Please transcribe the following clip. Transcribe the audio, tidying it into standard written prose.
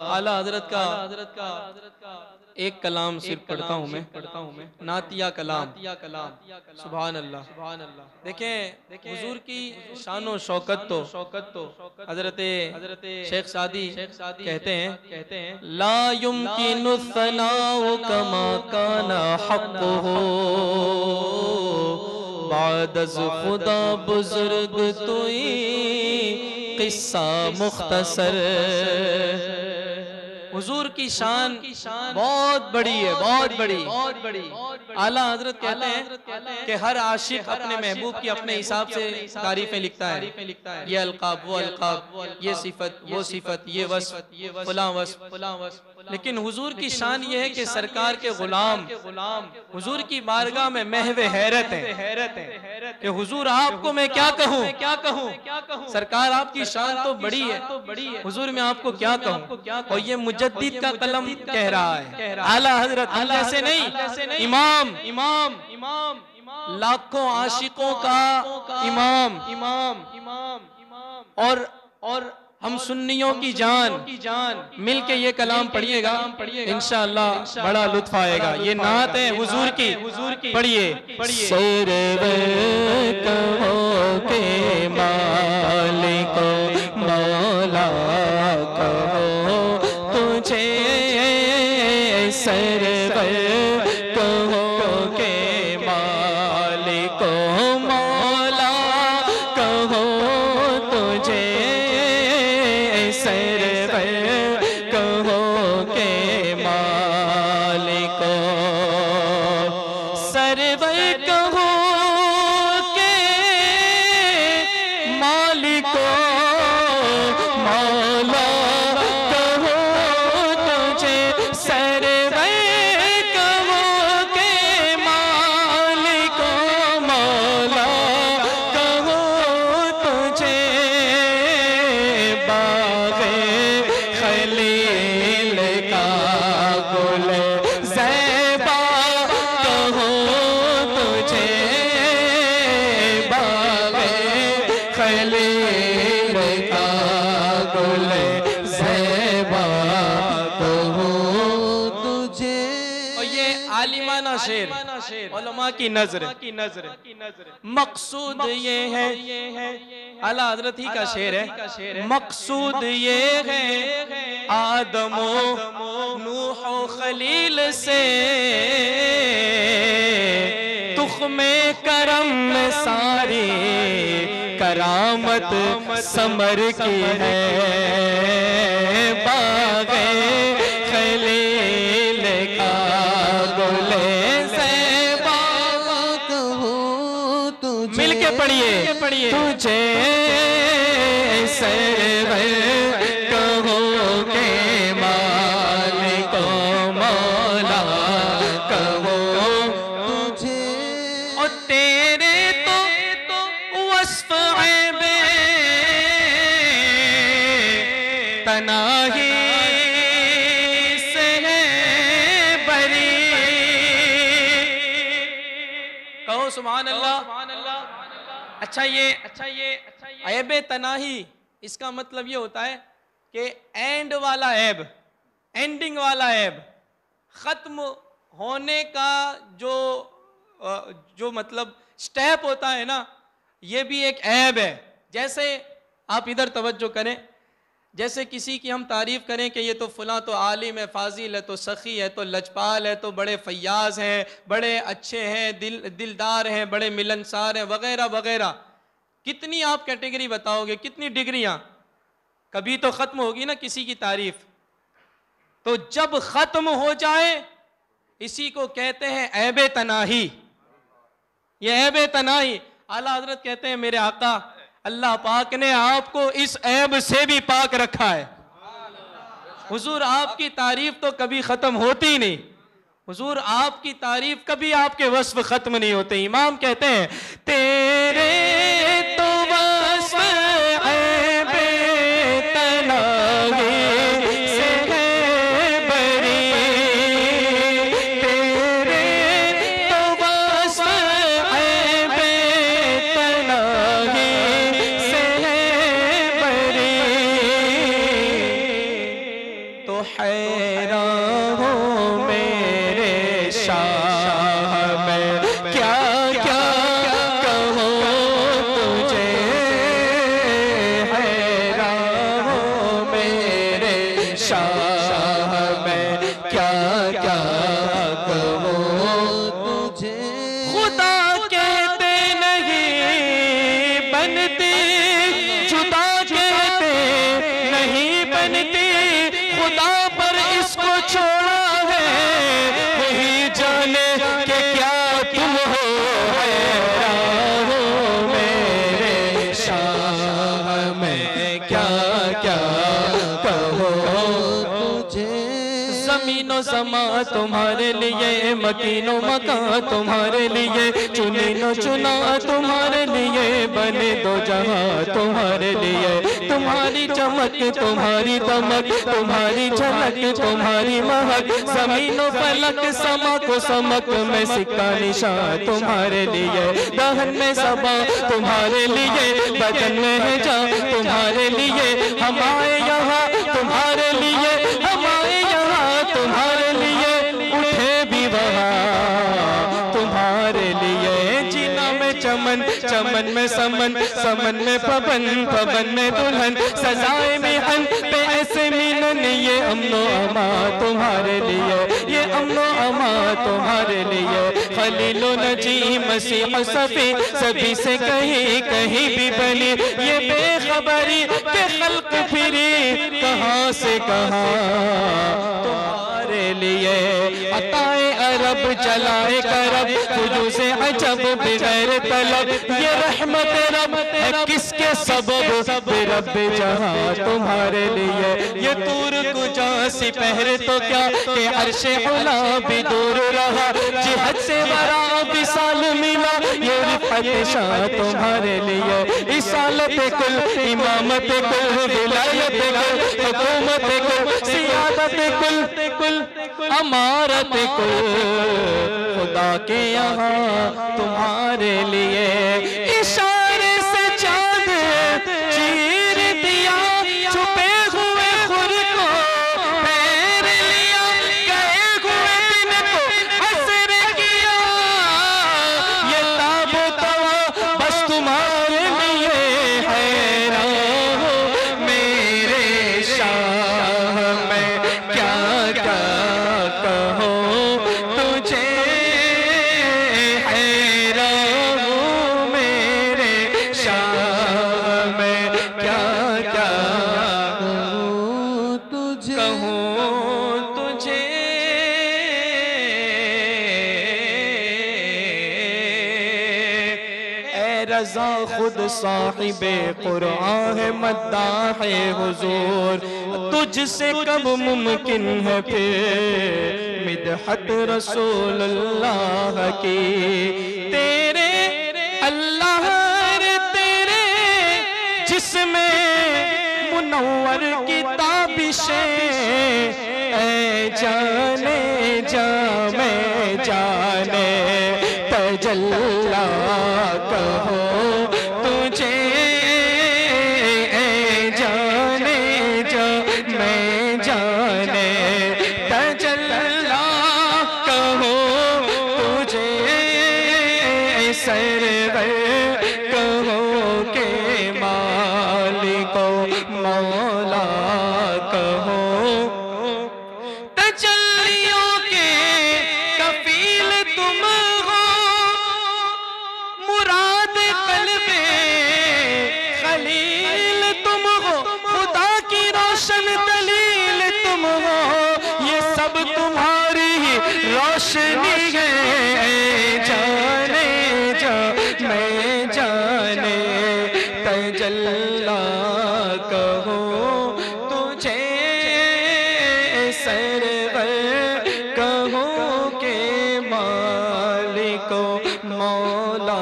आला हजरत का एक कलाम सिर्फ पढ़ता हूँ मैं, नातिया कलाम। सुभान अल्लाह। देखें हुजूर की शान और शौकत तो हजरत शेख सादी कहते हैं, ला युमकिनु सनाउ कमा काना हक़्क़ुहु बादज़ खुदा बुजुर्ग तुई किस्सा मुख्तसर। हुजूर की शान बहुत बड़ी है, बहुत बड़ी। आला हजरत कहते हैं कि हर आशिक अपने महबूब की अपने हिसाब से तारीफें लिखता है। ये अलकाब, वो अलकाब, ये सिफत, वो सिफत, ये वस्फ, फला वस्फ। लेकिन हुजूर की शान ये है कि सरकार के गुलाम हुजूर की बारगाह में महवे हैरत है कि हुजूर आपको मैं क्या कहूँ, सरकार आपकी शान तो बड़ी है, हुजूर मैं आपको क्या कहूँ। और ये मुजद्दिद का कलम कह रहा है, आला हजरत जैसे नहीं, इमाम लाखों आशिकों का इमाम। और हम सुन्नियों की जान मिल के ये कलाम पढ़िएगा, इंशाअल्लाह बड़ा लुत्फ आएगा। ये नात है हुजूर की, पढ़िए। सरवर कहो के मालिक मौला कहो तुझे, सरवर कहो के मालिक मौला कहो तुझे, सरवर कहो के मालिक, सरवर कहो के मालिक मौला कहो तुझे, सरवर कहो के मालिक मौला कहो तुझे, बाग़े खलील का गुल ज़ैबा कहो तुझे, बाग़े खलील का गुल ज़ैबा कहो तुझे। और ये आलिमाना शेर, उलमा की नज़र, मकसूद ये है, आला हजरत ही का शेर है, मकसूद ये है आदमो नूह खलील से तुख़्मे करम में सारी करामत समर की है, बाग़े खलील का गुले ज़ैबा कहो तुझे, मिल के पढ़िए, तुझे सरवर कहो के मालिक मौला कहो तुझे। और तेरे तो वस्फ ऐबे तनाही से है बरी, कहो सुभान अल्लाह। अच्छा ये ऐबे तनाही, इसका मतलब ये होता है कि एंड वाला ऐब, एंडिंग वाला ऐब, खत्म होने का जो मतलब स्टेप होता है ना, ये भी एक ऐब है। जैसे आप इधर तवज्जो करें, जैसे किसी की हम तारीफ करें कि ये तो फलां तो आलिम है, फाजिल है, तो सखी है, तो लजपाल है, तो बड़े फयाज हैं, बड़े अच्छे हैं, दिलदार हैं, बड़े मिलनसार हैं, वगैरह वगैरह। कितनी आप कैटेगरी बताओगे, कितनी डिग्रियां, कभी तो खत्म होगी ना किसी की तारीफ। तो जब खत्म हो जाए इसी को कहते हैं ऐबे तनाही। ये ऐबे तनाही, आला हजरत कहते हैं मेरे आका अल्लाह पाक ने आपको इस ऐब से भी पाक रखा है। हुजूर आपकी तारीफ तो कभी खत्म होती नहीं, हुजूर आपकी तारीफ कभी आपके वस्फ खत्म नहीं होते। इमाम कहते हैं तेरे तो वस्फ ऐबे तनाही से है बरी, तेरे तो वस्फ ऐबे तनाही से है बरी। तो हैरान हूँ मेरे शाह, मैं क्या क्या कहूँ तुझे, हैरान हूँ मेरे शाह, मैं क्या क्या कहूँ तुझे। खुदा कहते नहीं बनती, जुदा कहते नहीं बनती, खुदा पर इसको छोड़ा है, वही जाने कि क्या तुम हो, हैरान हूँ मेरे शाह, मैं क्या क्या कहूँ तुझे। ज़मीनो ज़मा तुम्हारे लिए, मकीनो मकां तुम्हारे लिए, चुनीनो चुना तुम्हारे लिए, बने दो जहां तुम्हारे लिए। तुम्हारी चमक तुम्हारी दमक, तुम्हारी झलक तुम्हारी महक, ज़मीनो फलक समा को समक में सिक्का निशान तुम्हारे लिए। दहन में सबा तुम्हारे लिए, बदन में है जान तुम्हारे लिए, हम आए यहाँ तुम्हारे लिए, हम आए यहाँ तुम्हारे लिए, उठे भी वहाँ तुम्हारे लिए। जीना में चमन, चमन में समन, समन में पवन, पवन में दुल्हन, सजाए मिहन पे ऐसे मिलन, ये अमनो अमा तुम्हारे लिए, ये अमनो अमा तुम्हारे लिए। खलीलो नजी मसीह सफी, सभी से कहीं कहीं भी बनी, ये बेखबरी के खल्क फिरी कहाँ से कहाँ तुम्हारे लिए। अताए अरब चलाए करब, खुजू से अजब बगैर तलब, ये रहमत रब है किसके सबब, रब जहां तुम्हारे लिए। ये तूर कुजा सिपहर तो क्या के अर्शे उला भी दूर रहा, जिहद से बरा विसाल मिला, ये रिफत शाह तुम्हारे लिए। इसालत कुल, इमामत कुल, विलायत कुल, हुकूमत कुल, सियादत कुल, अमारत कुल, खुदा के यहाँ तुम्हारे लिए। इशारे से चाँद चीर दिया, छुपे हुए खुद को पैर लिया, गए हुए दिन को असर किया, ये ताबो तवा बस तुम्हारे लिए। हैरान हूँ मेरे शाह, मैं क्या क्या कहूँ तुझे, हैरान हूँ मेरे शाह, मैं क्या क्या कहूँ तुझे, कहूँ तुझे। ए रज़ा खुद साहिबे कुरान है, मद्दाहे हुजूर, तुझसे कब मुमकिन है फिर मिदहत रसूलुल्लाह की। तेरे अल्लाह रे तेरे जिसमें मुनव्वर की ताबिशें, ऐ जाने जा मैं जाने तजल्ला कहो तुझे, ऐ जाने जा मैं जाने तजल्ला कहो तुझे, सरवर कहो के मालिको मौला कहो, तजल्लियों के कफील तुम हो, मुराद कल्बे खलील तुम हो, खुदा की रोशन दलील तुम हो, ये सब तुम्हारी ही रोशनी है। जाने जा मैं जाने तजल्ला कहो तुझे, सरवर कहो के मालिको मौला